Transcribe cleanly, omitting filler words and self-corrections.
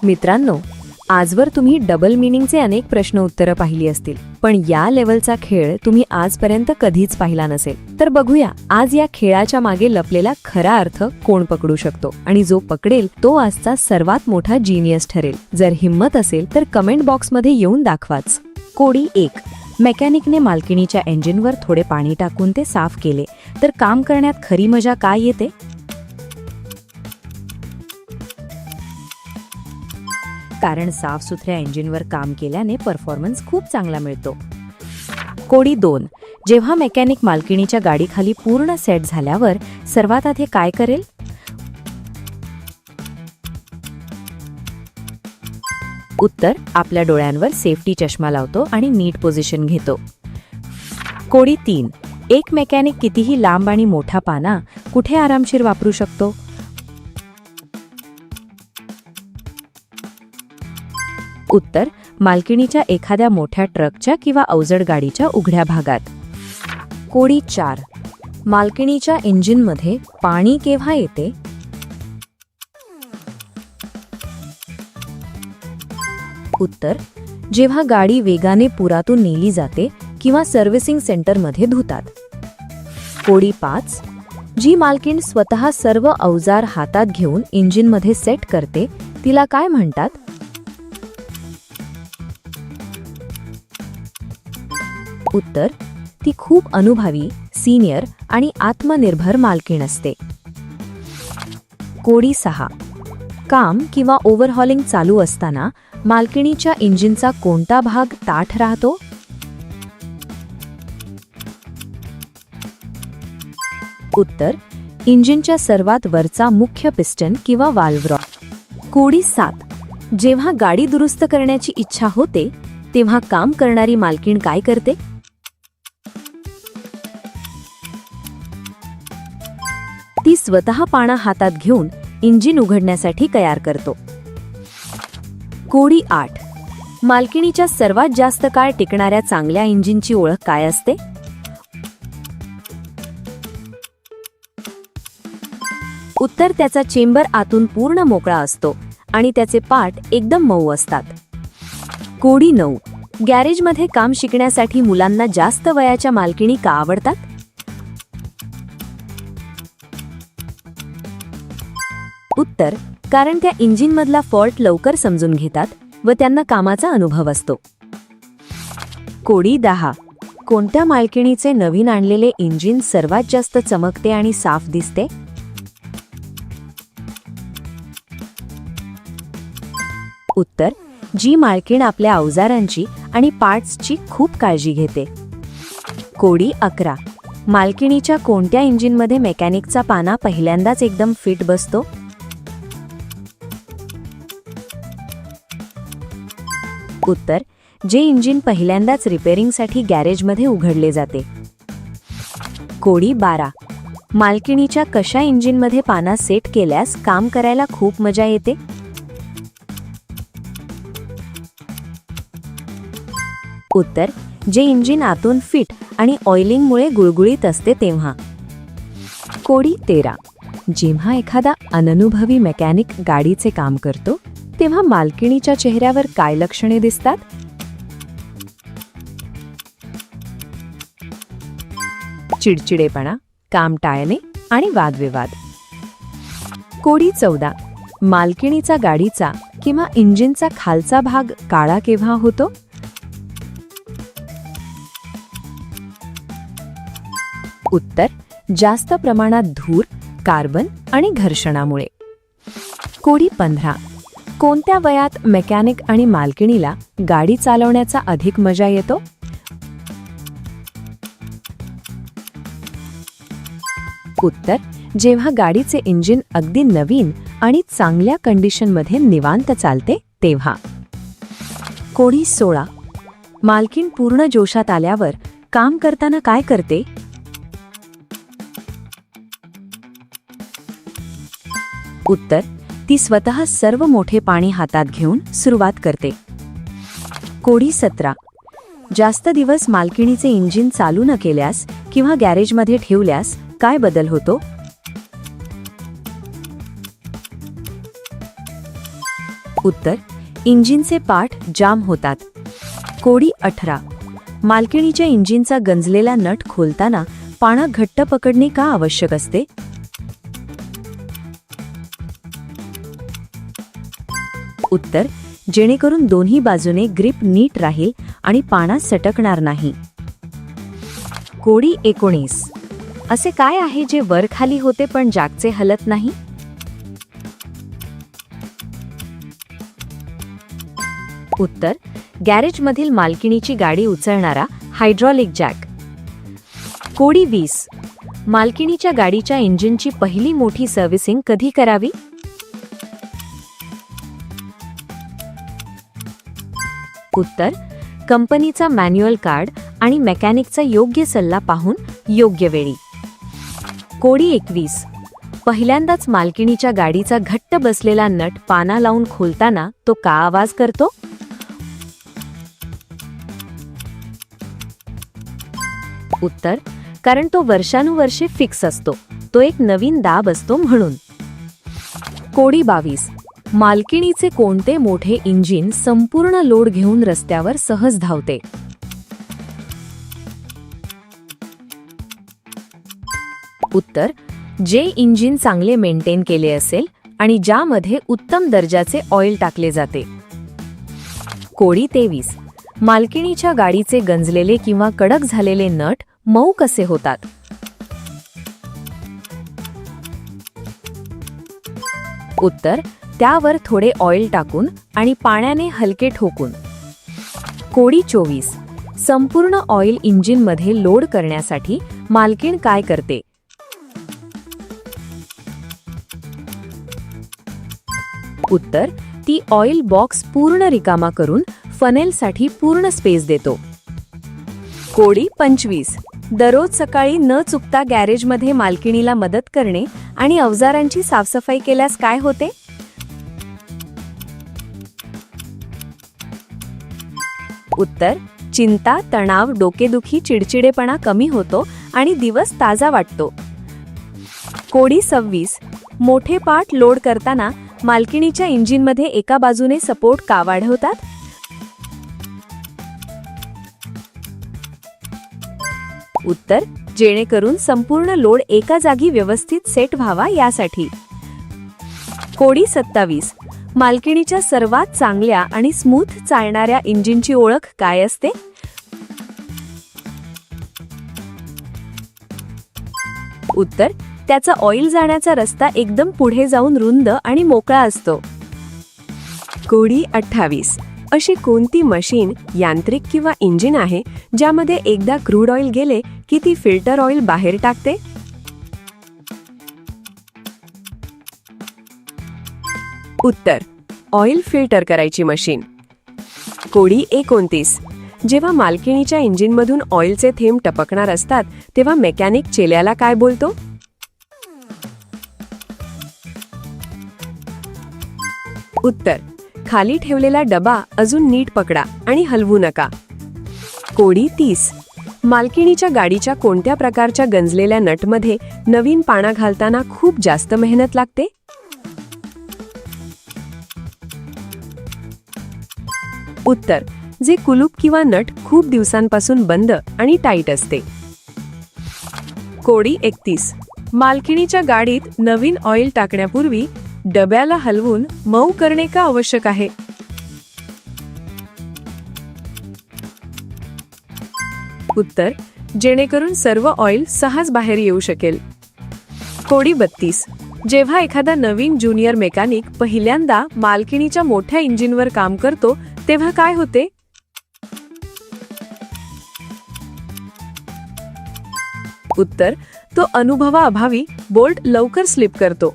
मित्रांनो, आजवर तुम्ही डबल मीनिंगचे अनेक प्रश्न उत्तरं पाहिली असतील, पण या लेवलचा खेळ तुम्ही आजपर्यंत कधीच पाहिला नसेल. तर बघूया आज या खेळाच्या मागे लपलेला खरा अर्थ कोण पकडू शकतो, आणि जो पकडेल तो आजचा सर्वात मोठा जीनियस ठरेल. जर हिम्मत असेल तर कमेंट बॉक्समध्ये येऊन दाखवाच. कोडी 1. मेकॅनिकने मालकिणीच्या इंजिनवर थोडे पाणी टाकून ते साफ केले, तर काम करण्यात खरी मजा काय येते? कारण साफसुथऱ्या इंजिनवर काम केल्याने परफॉर्मन्स खूप चांगला मिळतो. कोडी 2. जेव्हा मेकॅनिक मालकिणीच्या गाडीखाली पूर्ण सेट झाल्यावर सर्वात आधी काय करेल? उत्तर, आपल्या डोळ्यांवर सेफ्टी चष्मा लावतो आणि नीट पोझिशन घेतो. कोडी 3. एक मेकॅनिक कितीही लांब आणि मोठा पाना कुठे आरामशीर वापरू शकतो? उत्तर, मालकिणीच्या एखाद्या मोठ्या ट्रकच्या किंवा अवजड गाडीच्या उघड्या भागात. कोडी 4. मालकिणीच्या इंजिनमध्ये पाणी केव्हा येते? उत्तर, जेव्हा गाडी वेगाने पुरातून नेली जाते किंवा सर्व्हिसिंग सेंटरमध्ये धुतात. कोडी 5. जी मालकीण स्वतः सर्व अवजार हातात घेऊन इंजिनमध्ये सेट करते तिला काय म्हणतात? उत्तर, ती खूप अनुभवी, सिनियर आणि आत्मनिर्भर मालकीण असते. कोडी 6. काम किंवा ओव्हरहॉलिंग चालू असताना मालकिणीच्या इंजिनचा कोणता भाग ताठ राहतो? उत्तर, इंजिनच्या सर्वात वरचा मुख्य पिस्टन किंवा वाल्व्ह रॉड. कोडी 7. जेव्हा गाडी दुरुस्त करण्याची इच्छा होते तेव्हा काम करणारी मालकीण काय करते? ती स्वतः पाणा हातात घेऊन इंजिन उघडण्यासाठी तयार करतो. कोडी 8. मालकिणीच्या सर्वात जास्त काळ टिकणाऱ्या चांगल्या इंजिनची ओळख काय असते? उत्तर, त्याचा चेंबर आतून पूर्ण मोकळा असतो आणि त्याचे पार्ट एकदम मऊ असतात. कोडी 9. गॅरेजमध्ये काम शिकण्यासाठी मुलांना जास्त वयाच्या मालकिणी का आवडतात? उत्तर, कारण त्या इंजिनमधला फॉल्ट लवकर समजून घेतात व त्यांना कामाचा अनुभव असतो. कोडी 10. कोणत्या मालकिणीचे नवीन आणलेले इंजिन सर्वात जास्त चमकते आणि साफ दिसते? उत्तर, जी मालकीण आपल्या अवजारांची आणि पार्ट्सची खूप काळजी घेते. कोडी 11. मालकिणीच्या कोणत्या इंजिनमध्ये मेकॅनिकचा पाना पहिल्यांदाच एकदम फिट बसतो? उत्तर, जे इंजिन पहिल्यांदाच रिपेअरिंगसाठी गॅरेजमध्ये उघडले जाते. कोडी 12. मालकिणीच्या कशा इंजिनमध्ये पाना सेट केल्यास काम करायला खूप मजा येते? उत्तर, जे इंजिन आतून फिट आणि ऑइलिंगमुळे गुळगुळीत असते तेव्हा. कोडी 13. जेव्हा एखादा अननुभवी मेकॅनिक गाडीचे काम करतो तेव्हा मालकिणीच्या चेहऱ्यावर काय लक्षणे दिसतात? चिडचिडेपणा, काम टाळणे आणि वादविवाद. कोडी 14. मालकिणीचा गाडीचा किंवा इंजिनचा खालचा भाग काळा केव्हा होतो? उत्तर, जास्त प्रमाणात धूर, कार्बन आणि घर्षणामुळे. कोडी 15. कोणत्या वयात मेकॅनिक आणि मालकिणीला गाडी चालवण्याचा अधिक मजा येतो? उत्तर, जेव्हा गाडीचे इंजिन अगदी नवीन आणि चांगल्या कंडिशनमध्ये निवांत चालते तेव्हा. कोडी 16. मालकीण पूर्ण जोशात आल्यावर काम करताना काय करते? उत्तर, ती स्वतः सर्व मोठे पाणी हातात घेऊन सुरुवात करते. कोडी 17. जास्त दिवस मालकिणीचे इंजिन चालू न केल्यास किंवा गॅरेजमध्ये ठेवल्यास काय बदल होतो? उत्तर, इंजिनचे पार्ट जाम होतात. कोडी 18. मालकिणीच्या इंजिनचा गंजलेला नट खोलताना पानं घट्ट पकडणे का आवश्यक असते? उत्तर, जेणेकरून दोन्ही बाजूने ग्रिप नीट राहील आणि पाना सटकणार नाही. कोडी 19. असे काय आहे जे वर खाली होते पण जागचे हलत नाही? उत्तर, गॅरेजमधील मालकिणीची गाडी उचलणारा हायड्रॉलिक जॅक. कोडी 20. मालकिणीच्या गाडीच्या इंजिनची पहिली मोठी सर्व्हिसिंग कधी करावी? उत्तर, कंपनीचा मॅन्युअल कार्ड आणि मेकॅनिकचा योग्य सल्ला पाहून योग्य वेळी. कोडी 21. पहिल्यांदाच मालकिणीच्या गाडीचा घट्ट बसलेला नट पाना लावून खोलताना तो का आवाज करतो? उत्तर, कारण तो वर्षानुवर्षे फिक्स असतो. तो एक नवीन दाब असतो म्हणून. कोडी 22. मालकिणीचे कोणते मोठे इंजिन संपूर्ण लोड घेऊन रस्त्यावर सहज धावते? उत्तर, जे इंजिन चांगले मेंटेन केले असेल आणि ज्यामध्ये उत्तम दर्जाचे ऑइल टाकले जाते. कोडी 23. मालकिणीच्या गाडीचे गंजलेले किंवा कडक झालेले नट मऊ कसे होतात? उत्तर, त्यावर थोडे ऑइल टाकून आणि पाण्याने हलके ठोकून. कोडी 24. संपूर्ण ऑइल इंजिनमध्ये लोड करण्यासाठी मालकीण काय करते? उत्तर, ती ऑइल बॉक्स पूर्ण रिकामा करून फनेलसाठी पूर्ण स्पेस देतो. कोडी 25. दररोज सकाळी न चुकता गॅरेजमध्ये मालकिणीला मदत करणे आणि अवजारांची साफसफाई केल्यास काय होते? उत्तर, चिंता, तणाव, डोकेदुखी, चिडचिडेपणा कमी होतो आणि दिवस ताजा वाटतो. कोडी 26. मोठे पार्ट लोड करताना मालकिणीच्या इंजिनमध्ये एका बाजूने सपोर्ट का वाढवतात? उत्तर, जेणेकरून संपूर्ण लोड एका जागी व्यवस्थित सेट व्हावा यासाठी. कोडी 27. मालकिणीच्या सर्वात चांगल्या आणि स्मूथ चालणाऱ्या इंजिनची ओळख काय असते? उत्तर, त्याचा ऑइल जाण्याचा रस्ता एकदम पुढे जाऊन रुंद आणि मोकळा असतो. कोडी 28. अशी कोणती मशीन, यांत्रिक किंवा इंजिन आहे ज्यामध्ये एकदा क्रूड ऑइल गेले की ती फिल्टर ऑइल बाहेर टाकते? उत्तर, ऑइल फिल्टर करायची मशीन. कोडी 29. जेव्हा मालकिणीच्या इंजिनमधून ऑइलचे थेंब टपकणार असतात तेव्हा मेकॅनिक चेल्याला काय बोलतो? उत्तर, खाली ठेवलेला डबा अजून नीट पकडा आणि हलवू नका. कोडी 30. मालकिणीच्या गाडीच्या कोणत्या प्रकारच्या गंजलेल्या नटमध्ये नवीन पाना घालताना खूप जास्त मेहनत लागते? उत्तर, जे कुलूप किंवा नट खूप दिवसांपासून बंद आणि टाईट असते. कोडी 31. मालकिणीच्या गाडीत नवीन ऑइल टाकण्यापूर्वी डब्याला हलवून मऊ करणे का आवश्यक आहे? उत्तर, जेणेकरून सर्व ऑइल सहज बाहेर येऊ शकेल. कोडी 32. जेव्हा एखादा नवीन ज्युनियर मेकॅनिक पहिल्यांदा मालकिणीच्या मोठ्या इंजिनवर काम करतो तेव्हा काय होते? उत्तर, तो अनुभवाअभावी बोल्ट लवकर स्लिप करतो.